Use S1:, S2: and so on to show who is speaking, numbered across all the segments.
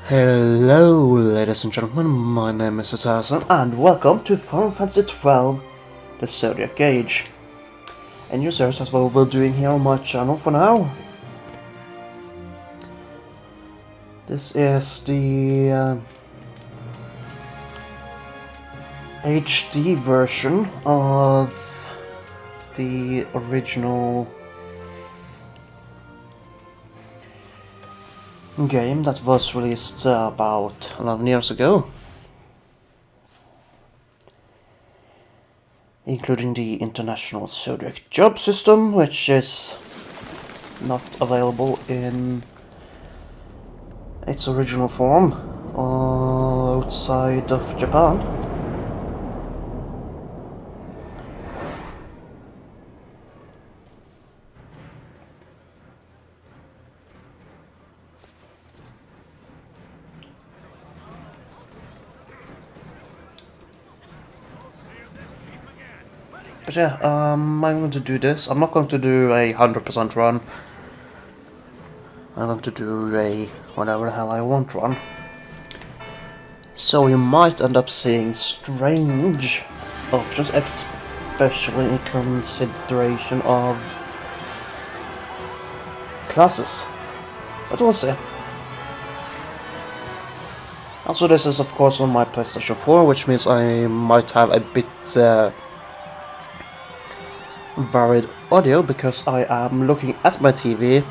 S1: Hello, ladies and gentlemen, my name is XII, and welcome to Final Fantasy XII, the Zodiac Age. And you series as well we're doing here on my channel for now. This is the HD version of the original game that was released about 11 years ago, including the international Zodiac job system, which is not available in its original form outside of Japan. But yeah, I'm going to do this. I'm not going to do a 100% run. I'm going to do a whatever the hell I want run. So you might end up seeing strange options, especially in consideration of classes. But we'll see. Also, this is of course on my PlayStation 4, which means I might have a bit varied audio because I am looking at my TV.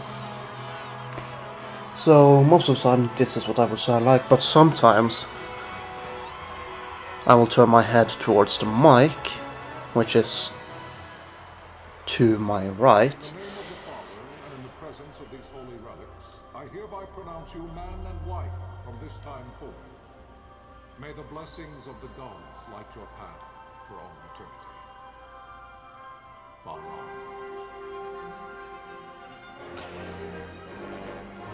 S1: So most of the time this is what I would sound like, but sometimes I will turn my head towards the mic, which is to my right.
S2: In the presence of these holy relics, I hereby pronounce you man and wife from this time forth. May the blessings of the gods light your path for all eternity.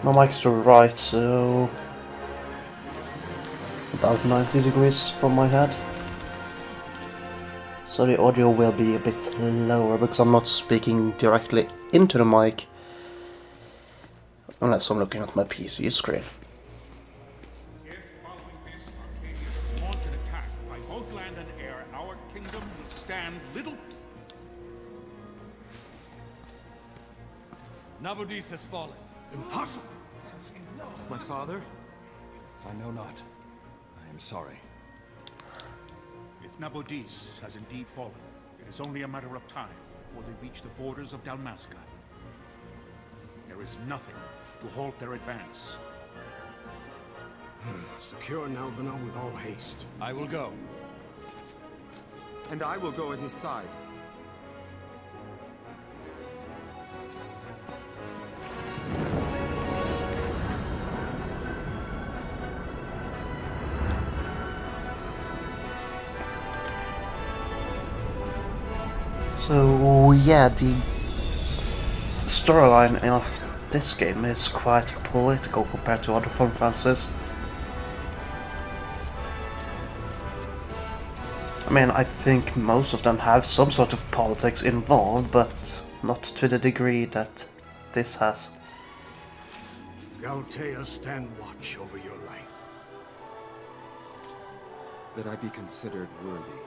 S1: My mic's to the right, so about 90 degrees from my head. So the audio will be a bit lower because I'm not speaking directly into the mic unless I'm looking at my PC screen.
S3: If following this Arcadia launch an attack by both land and air, our kingdom will stand little.
S4: Nabudis has fallen.
S3: Impossible!
S4: My father? I know not. I am sorry.
S3: If Nabudis has indeed fallen, it is only a matter of time before they reach the borders of Dalmasca. There is nothing to halt their advance.
S5: Secure Nalbina with all haste.
S4: I will go.
S6: And I will go at his side.
S1: So yeah, the storyline of this game is quite political compared to other Final Fantasies. I mean, I think most of them have some sort of politics involved, but not to the degree that this has.
S5: Galtea, stand watch over your life.
S6: That I be considered worthy.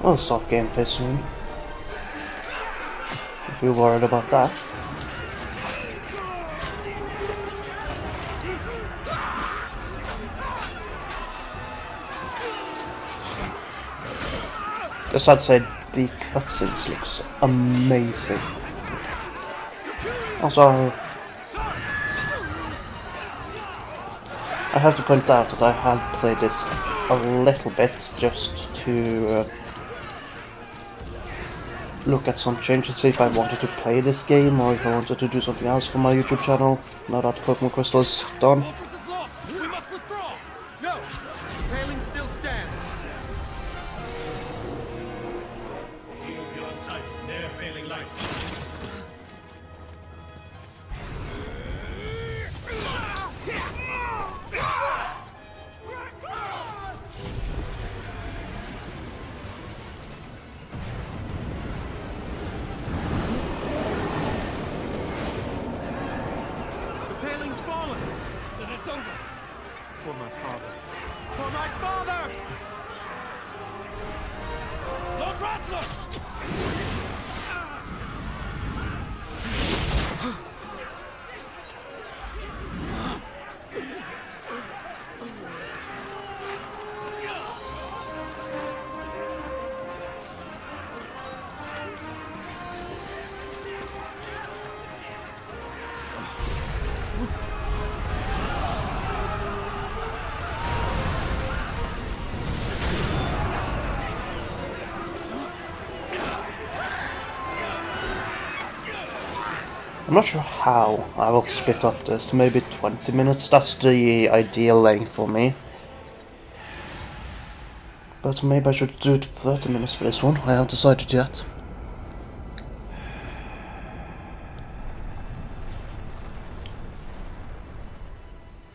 S1: I'll start gameplay soon, if you're worried about that. Just I'd say the cutscenes looks amazing. Also, I have to point out that I have played this a little bit just to look at some changes, see if I wanted to play this game or if I wanted to do something else for my YouTube channel now that Pokemon Crystal is done.
S4: Fortress is lost! We must withdraw! No! The paling still stands! Shield beyond sight, near failing light. The paling's fallen! Then it's over! For my father. For my father! Lord Rasler!
S1: I'm not sure how I will split up this, maybe 20 minutes, that's the ideal length for me. But maybe I should do 30 minutes for this one, I haven't decided yet.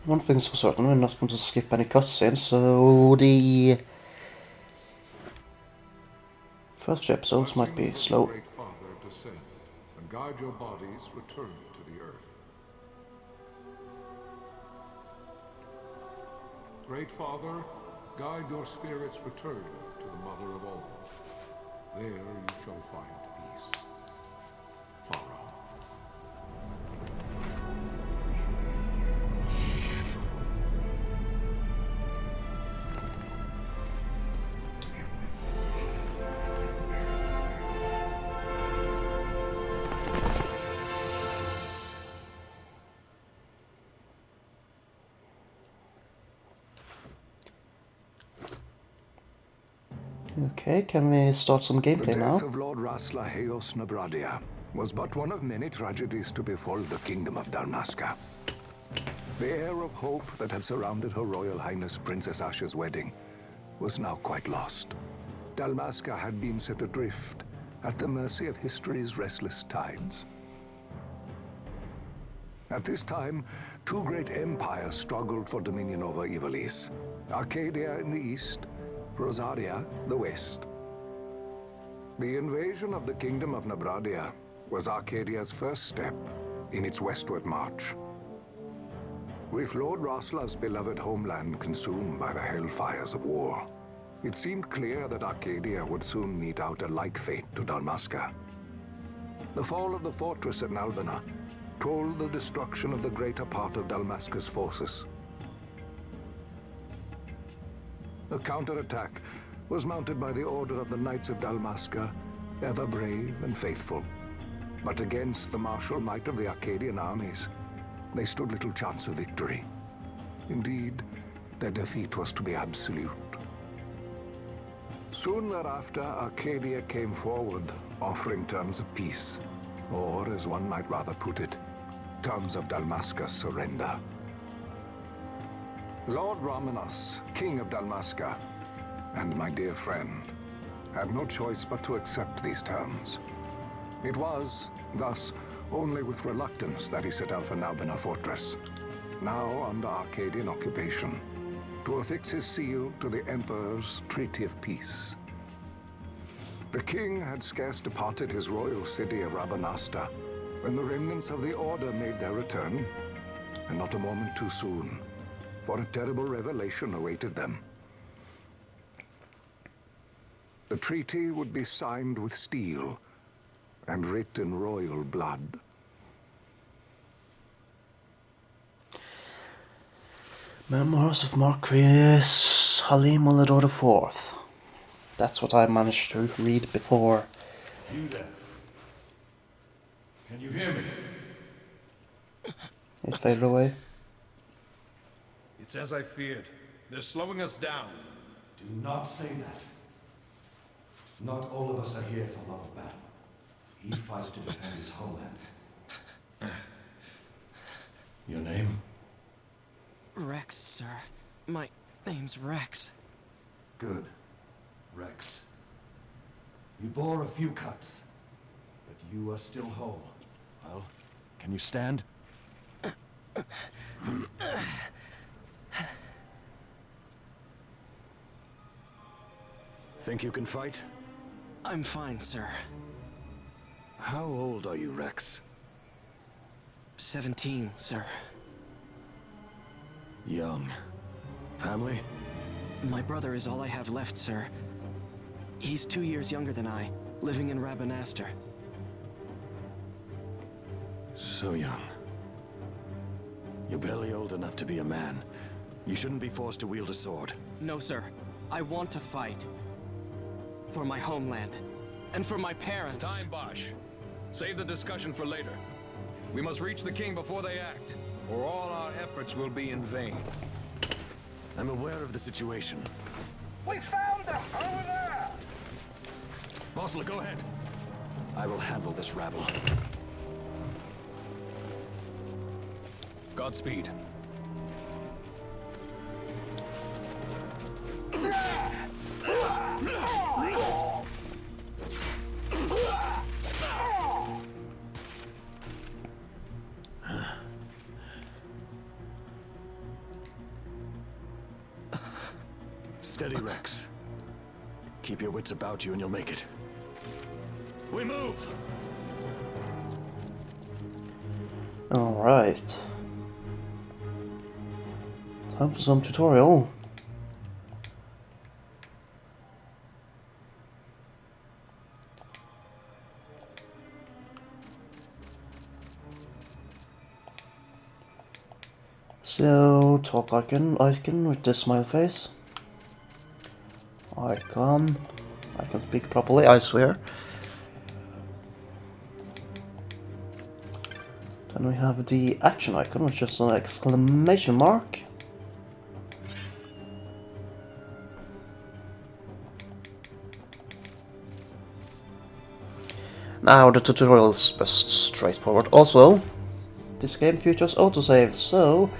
S1: One thing's for certain, we're not going to skip any cutscenes, so the first few episodes might be slow.
S2: Great Father, descend and guide your bodies return to the earth. Great Father, guide your spirits return to the Mother of all. There you shall find peace. Follow.
S1: Okay, can we start some
S7: The
S1: gameplay
S7: death
S1: now?
S7: of Lord Rasla Heos Nabradia was but one of many tragedies to befall the kingdom of Dalmasca. The air of hope that had surrounded Her Royal Highness Princess Asha's wedding was now quite lost. Dalmasca had been set adrift at the mercy of history's restless tides. At this time, two great empires struggled for dominion over Ivalice. Arcadia in the east, Rosaria, the west. The invasion of the Kingdom of Nabradia was Arcadia's first step in its westward march. With Lord Rasla's beloved homeland consumed by the hellfires of war, it seemed clear that Arcadia would soon mete out a like fate to Dalmasca. The fall of the fortress at Nalbina told the destruction of the greater part of Dalmasca's forces. A counterattack was mounted by the Order of the Knights of Dalmasca, ever brave and faithful. But against the martial might of the Arcadian armies, they stood little chance of victory. Indeed, their defeat was to be absolute. Soon thereafter, Arcadia came forward, offering terms of peace, or, as one might rather put it, terms of Dalmasca's surrender. Lord Ramanas, King of Dalmasca, and my dear friend, had no choice but to accept these terms. It was, thus, only with reluctance that he set out for Nalbina Fortress, now under Arcadian occupation, to affix his seal to the Emperor's Treaty of Peace. The king had scarce departed his royal city of Rabanasta when the remnants of the Order made their return, and not a moment too soon, for a terrible revelation awaited them. The treaty would be signed with steel and writ in royal blood.
S1: Memoirs of Marquis Halim Ulador IV. That's what I managed to read before.
S8: You there? Can you hear me?
S1: It faded away.
S8: It's as I feared. They're slowing us down.
S9: Do not say that. Not all of us are here for love of battle. He fights to defend his homeland.
S8: Your name?
S10: Rex, sir. My name's Rex.
S9: Good. Rex. You bore a few cuts, but you are still whole. Well, can you stand? Think you can fight?
S10: I'm fine, sir.
S9: How old are you, Rex?
S10: 17, sir.
S9: Young. Family?
S10: My brother is all I have left, sir. He's 2 years younger than I, living in Rabanastre.
S9: So young. You're barely old enough to be a man. You shouldn't be forced to wield a sword.
S10: No, sir. I want to fight. For my homeland. And for my parents.
S11: It's time, Bosch. Save the discussion for later. We must reach the king before they act, or all our efforts will be in vain.
S9: I'm aware of the situation.
S12: We found them! Over there!
S9: Bossler, go ahead. I will handle this rabble.
S11: Godspeed.
S9: Steady, Rex. Keep your wits about you and you'll make it. We move!
S1: Alright. Time for some tutorial. So, talk icon with this smile face. Icon. I can speak properly, I swear. Then we have the action icon, which is an exclamation mark. Now the tutorial is just straightforward. Also, this game features autosave, so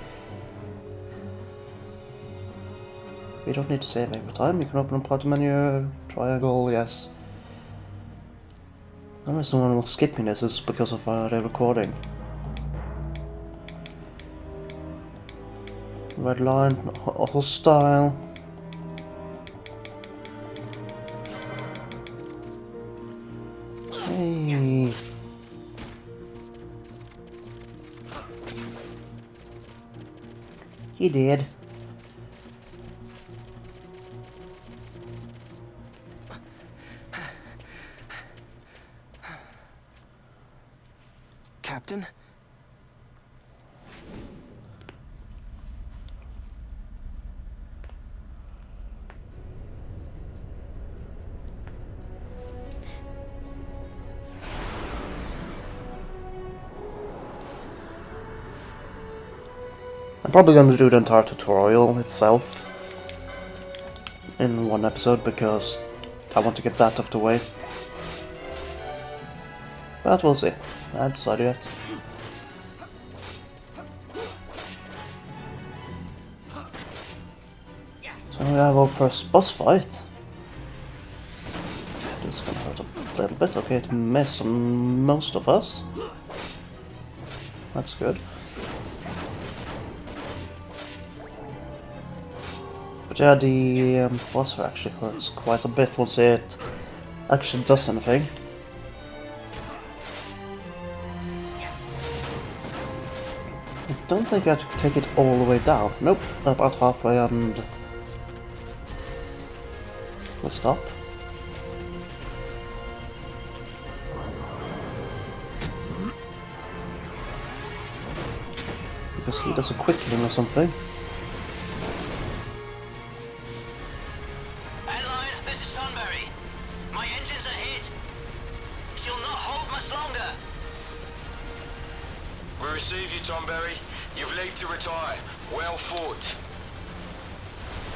S1: you don't need to save every time. You can open up the menu, triangle, yes. The only reason I'm skipping this is because of the recording. Red line, hostile. Hey. He did.
S10: Captain?
S1: I'm probably going to do the entire tutorial itself in one episode because I want to get that off the way. But we'll see. I haven't decided yet. So we have our first boss fight. This is gonna hurt a little bit. Okay, it missed on most of us. That's good. But yeah, the boss actually hurts quite a bit once it actually does anything. I don't think I have to take it all the way down. Nope, about halfway and we'll stop. Because he does a quick thing or something.
S12: Adeline, this is Sunbury.
S13: you'll not hold much longer.
S14: We receive you, Tomberry. You've leave to retire. Well fought.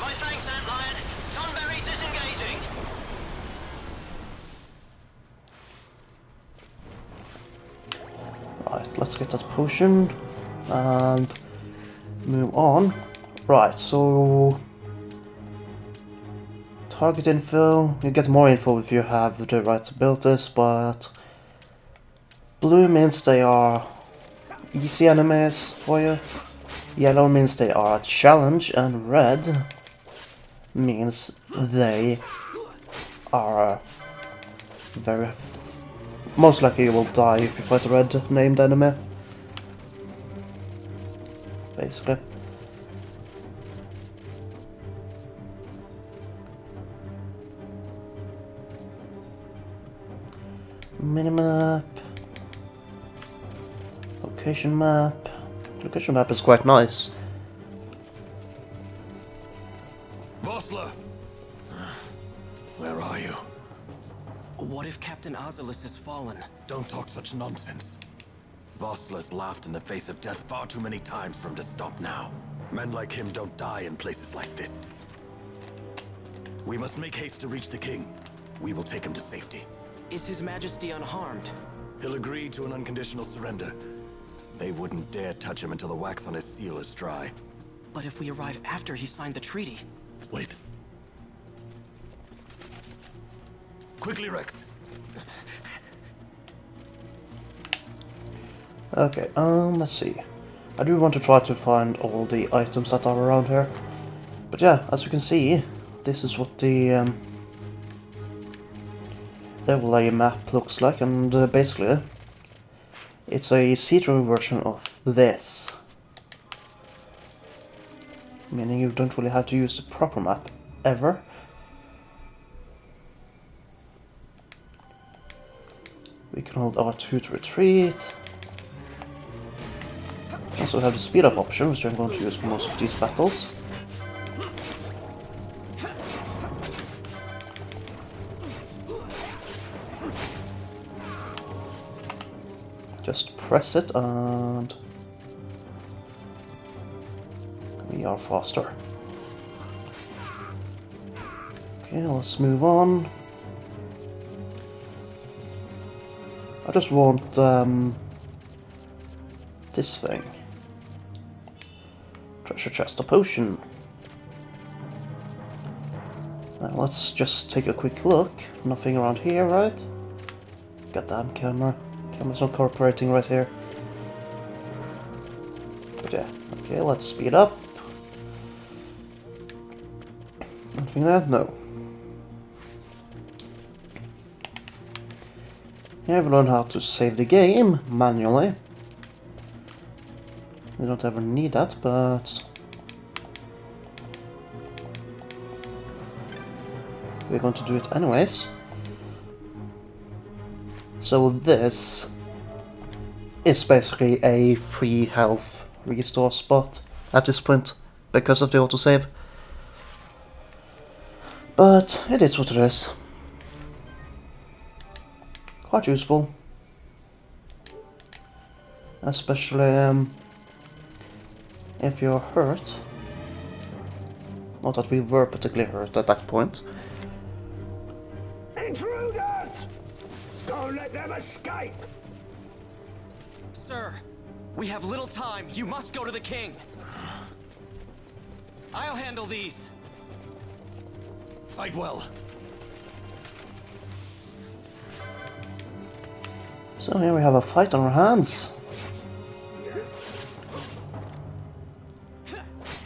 S13: My thanks, Antlion. Tonberry disengaging.
S1: Right, let's get that potion and move on. Right, so target info. You get more info if you have the right abilities, but blue means they are easy enemies for you. Yellow means they are a challenge, and red means they are very... most likely you will die if you fight a red named enemy. Basically. Minimap. Location map. Location map is quite nice.
S9: Vossler! Where are you?
S10: What if Captain Ivalice has fallen?
S9: Don't talk such nonsense. Vossler's laughed in the face of death far too many times for him to stop now. Men like him don't die in places like this. We must make haste to reach the king. We will take him to safety.
S10: Is His Majesty unharmed?
S9: He'll agree to an unconditional surrender. They wouldn't dare touch him until the wax on his seal is dry.
S10: But if we arrive after he signed the treaty...
S9: Wait. Quickly, Rex.
S1: Okay, let's see. I do want to try to find all the items that are around here. But yeah, as you can see, this is what the overlay map looks like, and basically it's a see-through version of this. Meaning you don't really have to use the proper map ever. We can hold R2 to retreat. Also have the speed up option, which I'm going to use for most of these battles. Just press it and we are faster. Okay, let's move on. I just want this thing. Treasure chest, a potion. Now let's just take a quick look. Nothing around here, right? Goddamn camera. Camera's not cooperating right here. But yeah, okay, let's speed up. Nothing there? No. Yeah, I've learned how to save the game manually. We don't ever need that, but we're going to do it anyways. So this is basically a free health restore spot at this point because of the autosave. But it is what it is. Quite useful. Especially if you're hurt. Not that we were particularly hurt at that point.
S12: Intruders! Don't let them escape!
S10: Sir, we have little time. You must go to the king. I'll handle these.
S9: Fight well.
S1: So here we have a fight on our hands.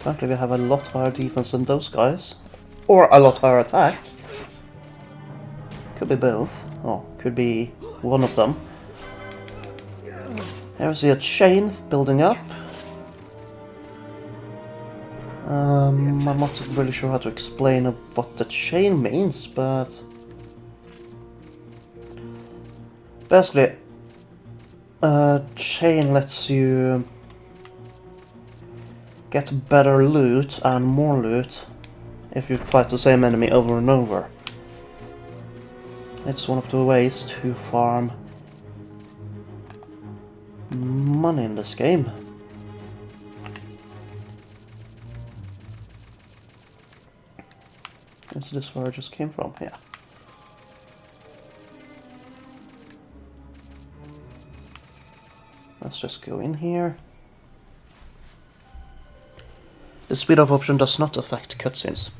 S1: Apparently we have a lot higher defense than those guys. Or a lot higher attack. Could be both. Oh, could be one of them. Here's a chain building up. I'm not really sure how to explain what the chain means, but basically, chain lets you get better loot and more loot if you fight the same enemy over and over. It's one of the ways to farm money in this game. Is this where I just came from? Yeah. Let's just go in here. The speed up option does not affect cutscenes.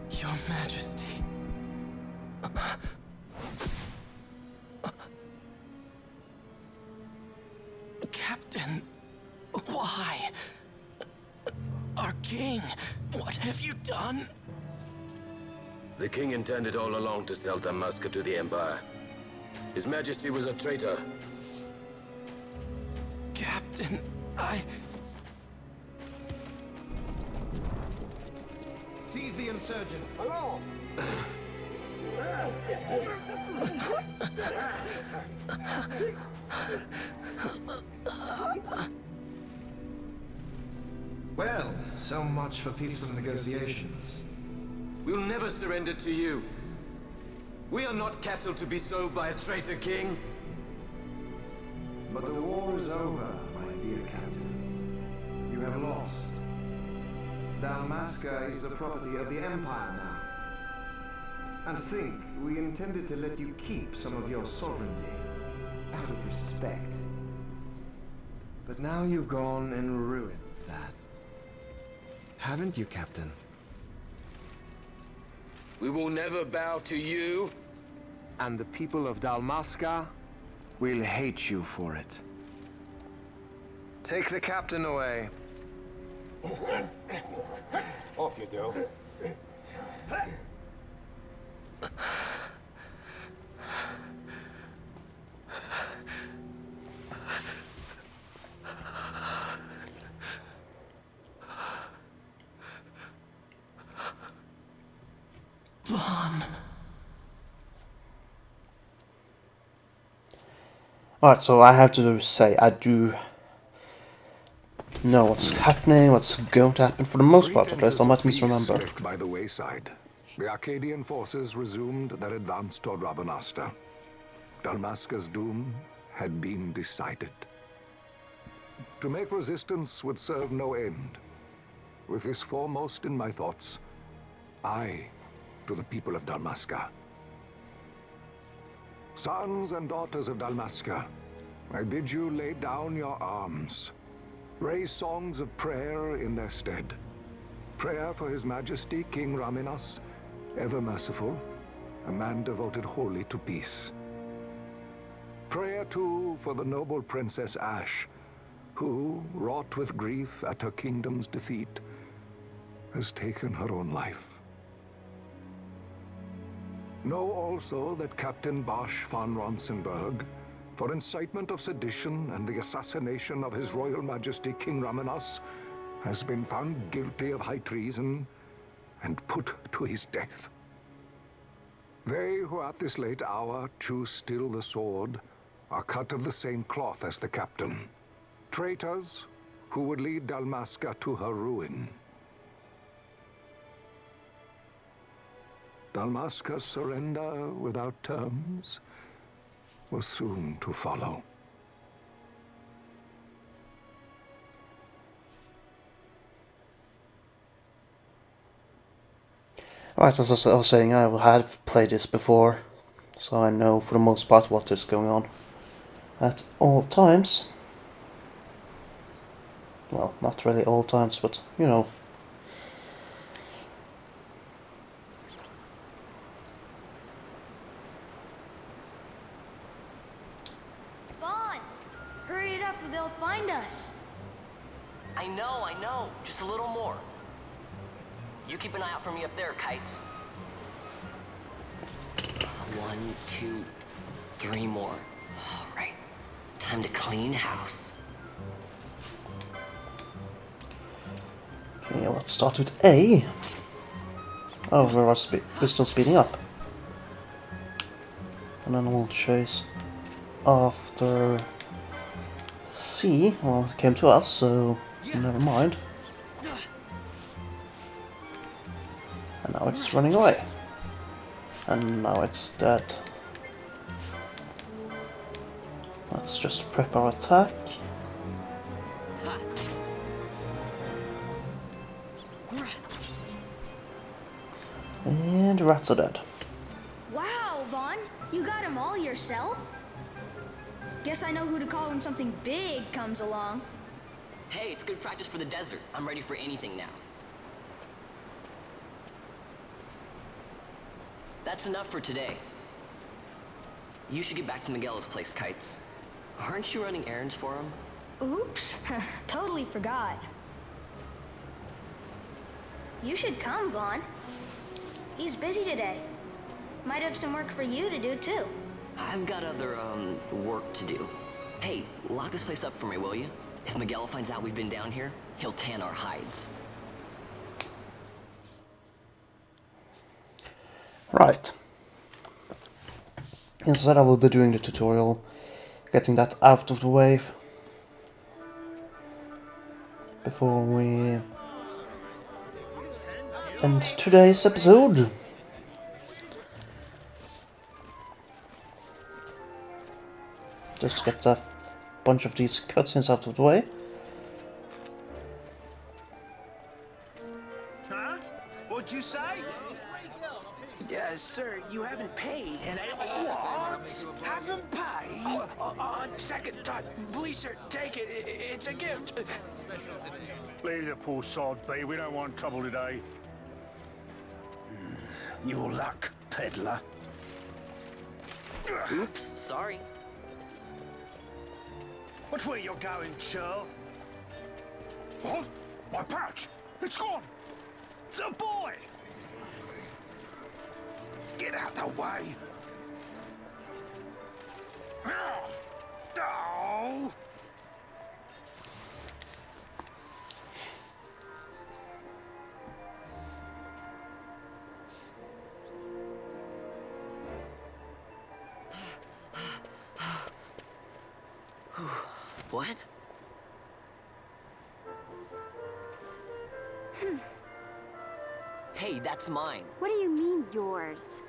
S10: Your Majesty. Captain, why? Our king, what have you done?
S14: The king intended all along to sell Damaska to the Empire. His Majesty was a traitor.
S10: Captain,
S4: Seize the insurgent.
S12: Hello!
S15: Well, so much for peaceful negotiations.
S14: We'll never surrender to you. We are not cattle to be sold by a traitor king.
S15: But the war is over, my dear Captain. You have lost. Dalmasca is the property of the Empire now. And think, we intended to let you keep some of your sovereignty, out of respect. But now you've gone and ruined that. Haven't you, Captain?
S14: We will never bow to you.
S15: And the people of Dalmasca will hate you for it. Take the captain away.
S12: Off you go.
S10: Vaughn.
S1: Alright, so I have to say, I do know what's happening, what's going to happen for the most part, at least I might misremember.
S7: Left by the wayside, the Arcadian forces resumed their advance toward Rabanasta. Dalmasca's doom had been decided. To make resistance would serve no end. With this foremost in my thoughts, I to the people of Dalmasca. Sons and daughters of Dalmasca, I bid you lay down your arms. Raise songs of prayer in their stead. Prayer for His Majesty King Raminas, ever merciful, a man devoted wholly to peace. Prayer, too, for the noble Princess Ash, who, wrought with grief at her kingdom's defeat, has taken her own life. Know also that Captain Bosch von Ronsenberg, for incitement of sedition and the assassination of His Royal Majesty King Raminas, has been found guilty of high treason and put to his death. They who at this late hour choose still the sword are cut of the same cloth as the captain. Traitors who would lead Dalmasca to her ruin. Dalmasca's surrender without terms was soon to follow.
S1: Right, as I was saying, I have played this before, so I know for the most part what is going on at all times. Well, not really all times, but you know.
S16: Vaughn! Hurry it up or they'll find us!
S13: I know, I know. Just a little more. You keep an eye out for me up there, Kites. 1, 2, 3 more. All right. Time to clean house.
S1: Okay, let's start with A. Oh, we're still speeding up. And then we'll chase after C. Well, it came to us, so never mind. And now it's running away. And now it's dead. Let's just prep our attack. And the rats are dead.
S16: Wow, Vaughn, you got them all yourself? Guess I know who to call when something big comes along.
S13: Hey, it's good practice for the desert. I'm ready for anything now. That's enough for today. You should get back to Miguel's place, Kites. Aren't you running errands for him?
S16: Oops, totally forgot. You should come, Vaughn. He's busy today. Might have some work for you to do, too.
S13: I've got other, work to do. Hey, lock this place up for me, will you? If Miguel finds out we've been down here, he'll tan our hides.
S1: Right. Instead I will be doing the tutorial, getting that out of the way before we end today's episode. Just get a bunch of these cutscenes out of the way.
S17: Huh? What'd you say? Sir, you haven't paid, and What? Haven't paid? On second thought, please, sir, take it. It's a gift.
S3: Leave the poor sod be. We don't want trouble today.
S17: Your luck, peddler.
S13: Oops, sorry.
S17: Which way you're going, churl?
S3: What? My pouch! It's gone!
S17: The boy! Get out the way! Oh!
S13: What? Hey, that's mine.
S18: What do you mean, yours?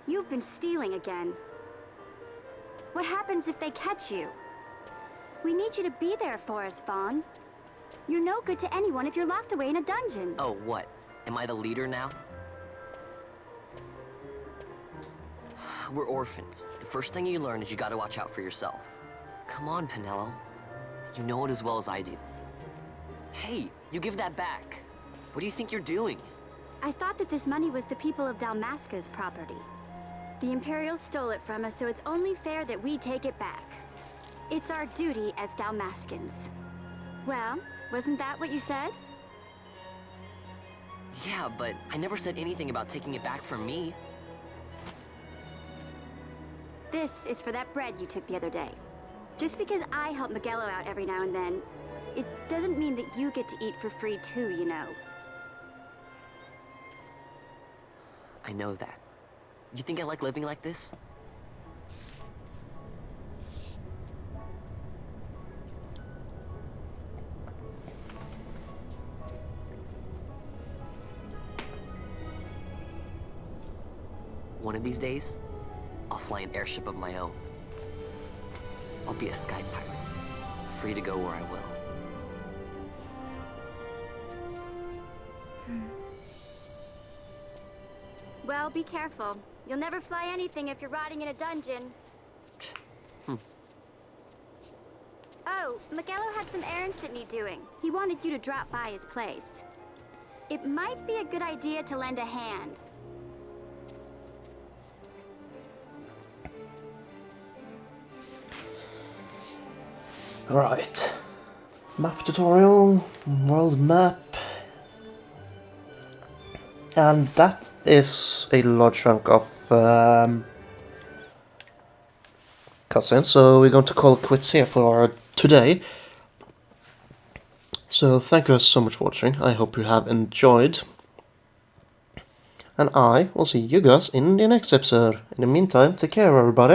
S18: You've been stealing again. What happens if they catch you? We need you to be there for us, Vaughn. You're no good to anyone if you're locked away in a dungeon.
S13: Oh, what? Am I the leader now? We're orphans. The first thing you learn is you gotta watch out for yourself. Come on, Pinello. You know it as well as I do. Hey, you give that back. What do you think you're doing?
S18: I thought that this money was the people of Dalmasca's property. The Imperials stole it from us, so it's only fair that we take it back. It's our duty as Dalmascans. Well, wasn't that what you said?
S13: Yeah, but I never said anything about taking it back from me.
S18: This is for that bread you took the other day. Just because I help Miguelo out every now and then, it doesn't mean that you get to eat for free too, you know.
S13: I know that. You think I like living like this? One of these days, I'll fly an airship of my own. I'll be a sky pirate, free to go where I will.
S18: Well, be careful. You'll never fly anything if you're rotting in a dungeon. Oh, Miguelo had some errands that need doing. He wanted you to drop by his place. It might be a good idea to lend a hand.
S1: Right. map tutorial, world map. And that is a large chunk of cutscenes, so we're going to call it quits here for today. So thank you guys so much for watching. I hope you have enjoyed. And I will see you guys in the next episode. In the meantime, take care everybody.